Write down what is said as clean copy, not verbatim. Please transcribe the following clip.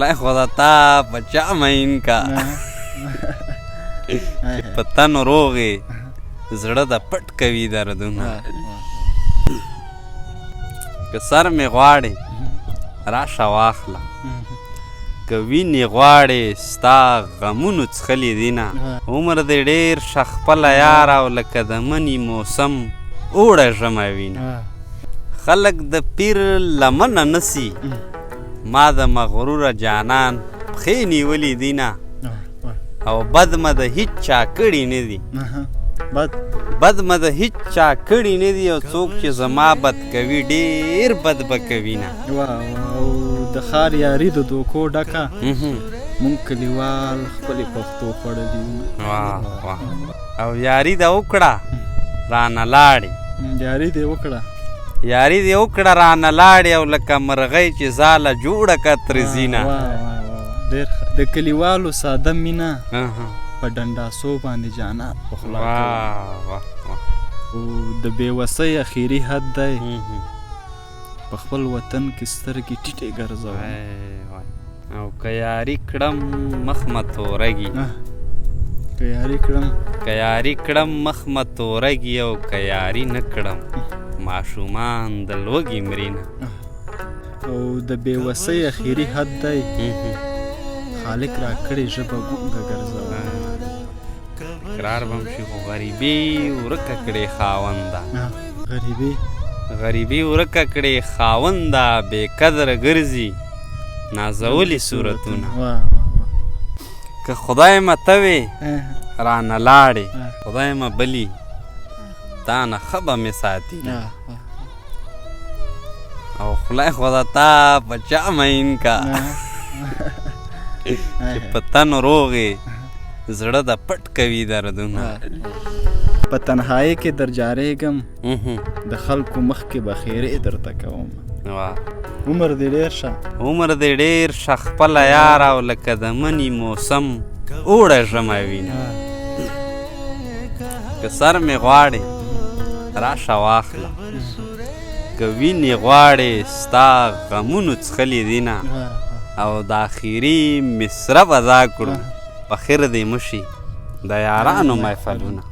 خدای خدا تا په چا مین کا چې په تن روغې زړه د پټ کوي دردونه که سر مې غواړې راشه واخله که وینې غواړې ستا غمونو څښلي دینه عمر دې ډېر شه خپله یاره او لکه د مني موسم اوړه ژمی وینه خلک د پیر لمنه نسي ما د مغروره جانان پښې نیولي دینه او بد مه د هیچ چا کړي نه دي بد مه د هیچ چا کړي نه دي او څوک چې زما بد کوي ډېر بد به کوي نه او د ښار یاري د دوکو ډکه مونږ کلیوال خپلې پښتو خوړلي او یاري ده وکړه رانه لاړې یاري دې وکړه رانه لاړې او لکه مرغۍ چې ځاله جوړه کړه ترې ځینه ډېر د کلیوالو ساده مینه په ډنډاسو باندې جانات په خوله او د بېوسۍ اخري حد دی په خپل وطن کې سترګې ټیټې ګرځوم او که یاري کړم مخ مه تورږي که یاري کړم مخ مه تورږي او که یاري نه کړم ماشومان د لوږې مرینه او د بېوسۍ اخري حد دی خالق را کړې ژبه ګونګه ګرځوم اقرار به م شي خو غریبي ورکه کړې خاونده غریبي ورکه کړې خاونده بې قدره ګرځي نازولي صورتونه که خدای مه ته وې رانه لاړې خدای مه بلي تا نه ښه به مې ساتي او خدای خدا تا په چا مین کا چې په تن روغې زړه د پټ کوي دردونه په تنهایۍ کې در جارېږم د خلکو مخ کې به خیرې درته کوم عمر دې ډېر شه خپله یاره او لکه د مني موسم اوړه ژمی وینه که سر مې غواړې راشه واخله که وینې غواړې ستا غمونو څښلي دینه او د آخري مصره به دا کړو په خیر دې مشي د یارانو محفلونه